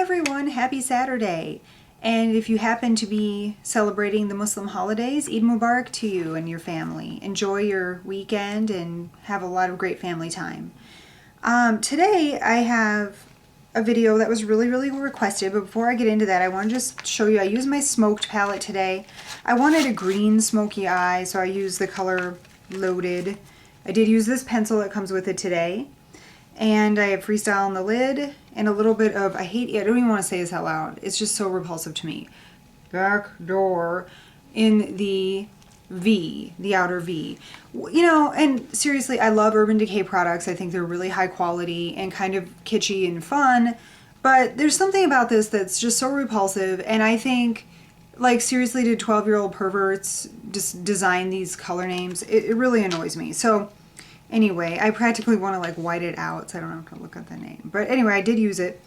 everyone, happy Saturday. And if you happen to be celebrating the Muslim holidays, Eid Mubarak to you and your family. Enjoy your weekend and have a lot of great family time. Today I have a video that was really requested, but before I get into that, I want to just show you, I used my smoked palette today. I wanted a green smoky eye, so I used the color Loaded. I did use this pencil that comes with it today. And I have Freestyle on the lid and a little bit of, I don't even want to say this out loud. It's just so repulsive to me. Back door in the V, the outer V. You know, and seriously, I love Urban Decay products. I think they're really high quality and kind of kitschy and fun. But there's something about this that's just so repulsive. And I think, like, seriously, did 12-year-old perverts just design these color names? It really annoys me. So anyway, I practically want to like white it out so I don't have to look at the name. But anyway, I did use it.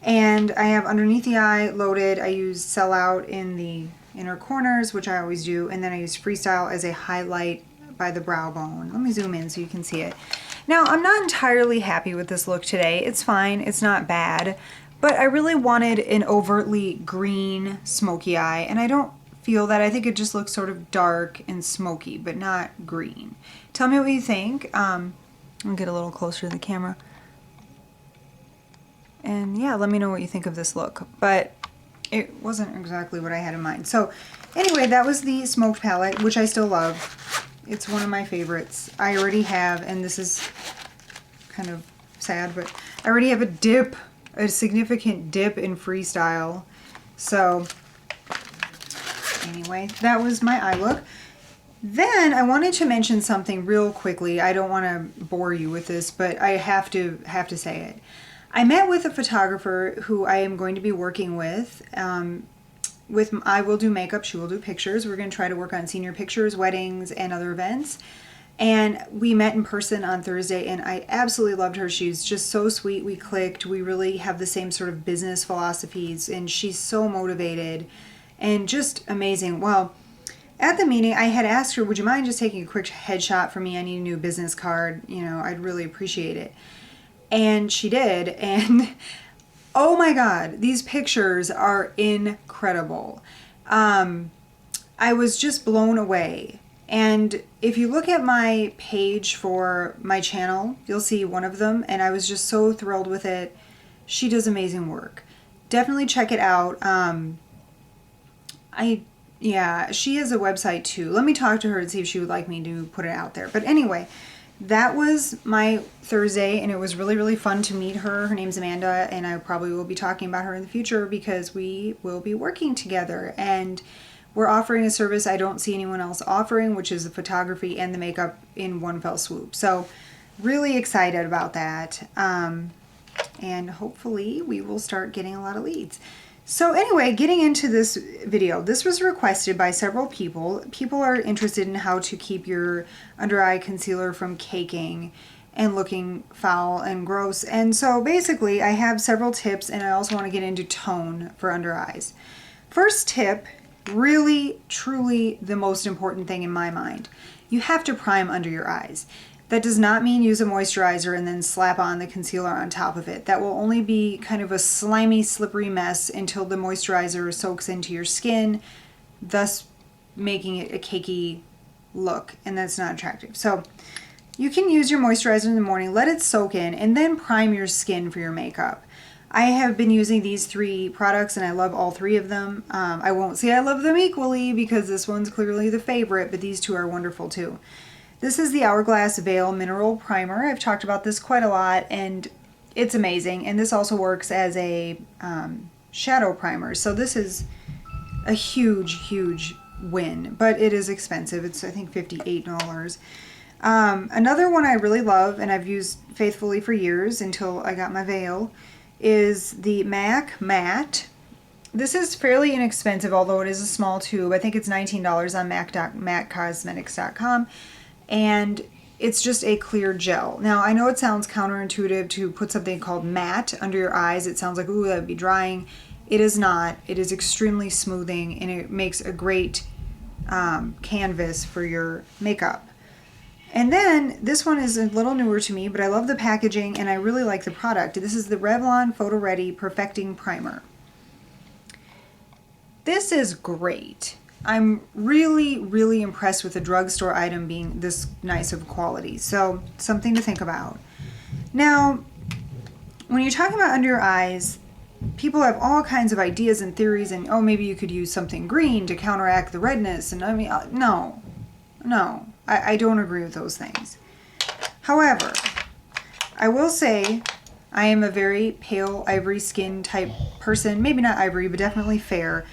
And I have underneath the eye Loaded. I use Sellout in the inner corners, which I always do. And then I use Freestyle as a highlight by the brow bone. Let me zoom in so you can see it. Now, I'm not entirely happy with this look today. It's fine. It's not bad. But I really wanted an overtly green smoky eye. And I don't feel that. I think it just looks sort of dark and smoky, but not green. Tell me what you think. I'll get a little closer to the camera. And yeah, let me know what you think of this look. But it wasn't exactly what I had in mind. So anyway, that was the smoked palette, which I still love. It's one of my favorites. I already have, and this is kind of sad, but I already have a significant dip in Freestyle. So anyway, that was my eye look. Then I wanted to mention something real quickly. I don't want to bore you with this, but I have to say it. I met with a photographer who I am going to be working with. I will do makeup, she will do pictures. We're going to try to work on senior pictures, weddings, and other events. And we met in person on Thursday, and I absolutely loved her. She's just so sweet. We clicked. We really have the same sort of business philosophies, and she's so motivated and just amazing. Well, at the meeting, I had asked her, would you mind just taking a quick headshot for me? I need a new business card. You know, I'd really appreciate it. And she did. And oh my God, these pictures are incredible. I was just blown away. And if you look at my page for my channel, you'll see one of them. And I was just so thrilled with it. She does amazing work. Definitely check it out. Yeah, she has a website too. Let me talk to her and see if she would like me to put it out there. But anyway, that was my Thursday, and it was really fun to meet her. Her name's Amanda, and I probably will be talking about her in the future because we will be working together. And we're offering a service I don't see anyone else offering, which is the photography and the makeup in one fell swoop. So really excited about that. And hopefully we will start getting a lot of leads. So anyway, getting into this video, this was requested by several people. People are interested in how to keep your under eye concealer from caking and looking foul and gross. And so basically I have several tips, and I also want to get into tone for under eyes. First tip, really truly the most important thing in my mind. You have to prime under your eyes. That does not mean use a moisturizer and then slap on the concealer on top of it. That will only be kind of a slimy, slippery mess until the moisturizer soaks into your skin, thus making it a cakey look, and that's not attractive. So you can use your moisturizer in the morning, let it soak in, and then prime your skin for your makeup. I have been using these 3 products, and I love all 3 of them. I won't say I love them equally because this one's clearly the favorite, but these 2 are wonderful too. This is the Hourglass Veil Mineral Primer. I've talked about this quite a lot, and it's amazing. And this also works as a shadow primer. So this is a huge win, but it is expensive. It's, I think, $58. Another one I really love, and I've used faithfully for years until I got my veil, is the MAC Matte. This is fairly inexpensive, although it is a small tube. I think it's $19 on MACcosmetics.com. And it's just a clear gel. Now, I know it sounds counterintuitive to put something called matte under your eyes. It sounds like, ooh, that would be drying. It is not. It is extremely smoothing, and it makes a great canvas for your makeup. And then this one is a little newer to me, but I love the packaging and I really like the product. This is the Revlon Photo Ready Perfecting Primer. This is great. I'm really, really impressed with the drugstore item being this nice of quality. So something to think about. Now, when you're talking about under your eyes, people have all kinds of ideas and theories and, oh, maybe you could use something green to counteract the redness. And I mean, no, I don't agree with those things. However, I will say I am a very pale ivory skin type person. Maybe not ivory, but definitely fair.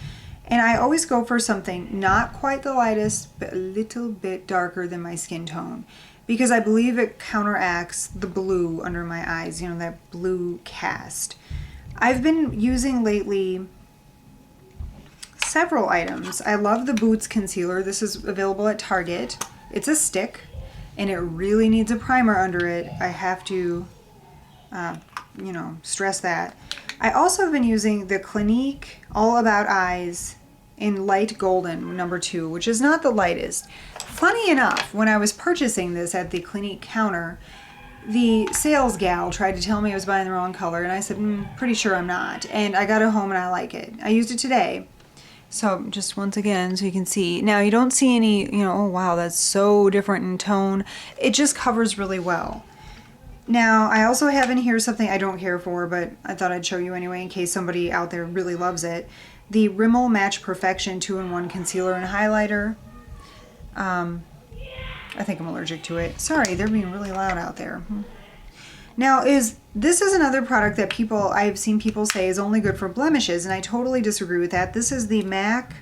And I always go for something not quite the lightest, but a little bit darker than my skin tone. Because I believe it counteracts the blue under my eyes, you know, that blue cast. I've been using lately several items. I love the Boots Concealer. This is available at Target. It's a stick, and it really needs a primer under it. I have to, you know, stress that. I also have been using the Clinique All About Eyes in Light Golden #2, which is not the lightest. Funny enough, when I was purchasing this at the Clinique counter, the sales gal tried to tell me I was buying the wrong color, and I said, pretty sure I'm not. And I got it home and I like it. I used it today. So just once again, so you can see. Now you don't see any, you know, oh wow, that's so different in tone. It just covers really well. Now, I also have in here something I don't care for, but I thought I'd show you anyway in case somebody out there really loves it. The Rimmel Match Perfection 2-in-1 Concealer and Highlighter. I think I'm allergic to it. Sorry, they're being really loud out there. Now, this is another product that I've seen people say is only good for blemishes, and I totally disagree with that. This is the MAC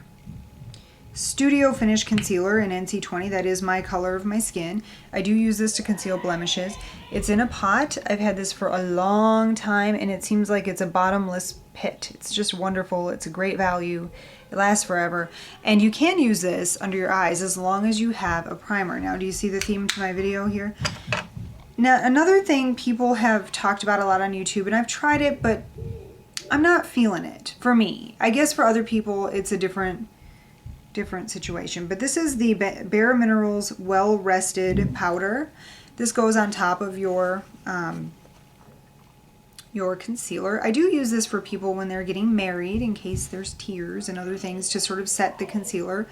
Studio Finish Concealer in NC20. That is my color of my skin. I do use this to conceal blemishes. It's in a pot. I've had this for a long time, and it seems like it's a bottomless pit. It's just wonderful. It's a great value. It lasts forever. And you can use this under your eyes as long as you have a primer. Now, do you see the theme to my video here? Now, another thing people have talked about a lot on YouTube, and I've tried it, but I'm not feeling it for me. I guess for other people, it's a different situation. But this is the Bare Minerals Well Rested Powder. This goes on top of your concealer. I do use this for people when they're getting married in case there's tears and other things to sort of set the concealer.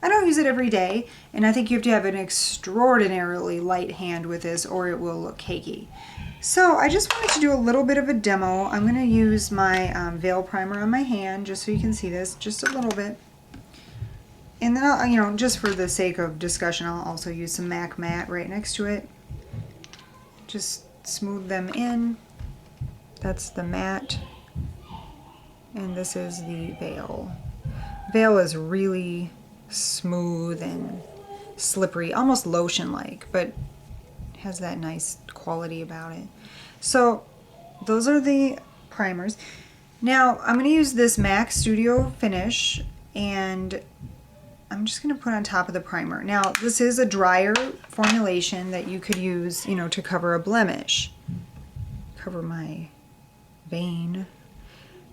I don't use it every day, and I think you have to have an extraordinarily light hand with this or it will look cakey. So I just wanted to do a little bit of a demo. I'm going to use my Veil Primer on my hand just so you can see this just a little bit. And then I'll, you know, just for the sake of discussion, I'll also use some MAC Matte right next to it. Just smooth them in. That's the matte. And this is the Veil. Veil is really smooth and slippery, almost lotion-like, but has that nice quality about it. So those are the primers. Now I'm going to use this MAC Studio Finish, and I'm just going to put on top of the primer. Now this is a drier formulation that you could use, you know, to cover a blemish. Cover my vein.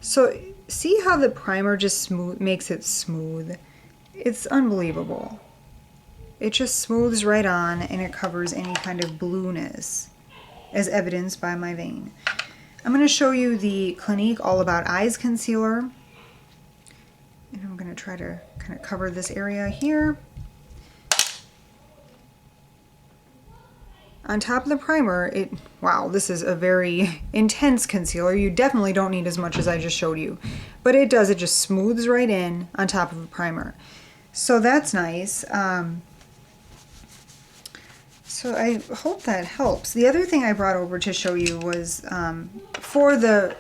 So see how the primer just makes it smooth. It's unbelievable. It just smooths right on and it covers any kind of blueness as evidenced by my vein. I'm going to show you the Clinique All About Eyes Concealer. And I'm going to try to kind of cover this area here. On top of the primer, wow, this is a very intense concealer. You definitely don't need as much as I just showed you. But it does, it just smooths right in on top of a primer. So that's nice. So I hope that helps. The other thing I brought over to show you was for the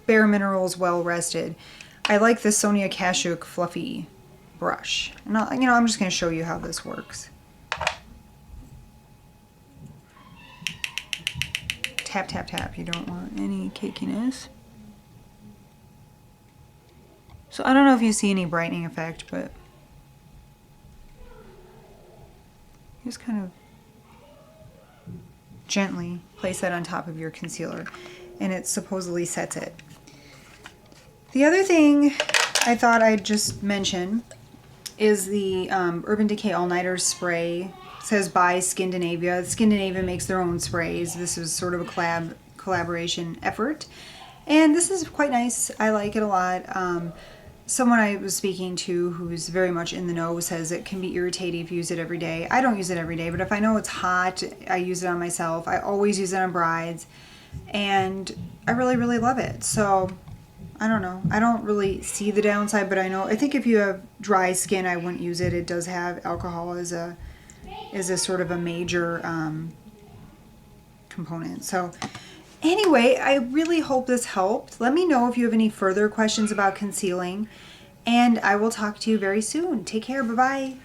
Bare Minerals Well Rested, I like the Sonia Kashuk Fluffy brush. And I'm just going to show you how this works. Tap, tap, tap. You don't want any cakiness. So I don't know if you see any brightening effect, but just kind of gently place that on top of your concealer, and it supposedly sets it. The other thing I thought I'd just mention is the Urban Decay All Nighter Spray says by Scandinavia. Scandinavia makes their own sprays. This is sort of a collaboration effort. And this is quite nice. I like it a lot. Someone I was speaking to who's very much in the know says it can be irritating if you use it every day. I don't use it every day, but if I know it's hot, I use it on myself. I always use it on brides, and I really, really love it. So I don't know. I don't really see the downside, but I think if you have dry skin, I wouldn't use it. It does have alcohol as a sort of a major component. So anyway, I really hope this helped. Let me know if you have any further questions about concealing, and I will talk to you very soon. Take care. Bye-bye.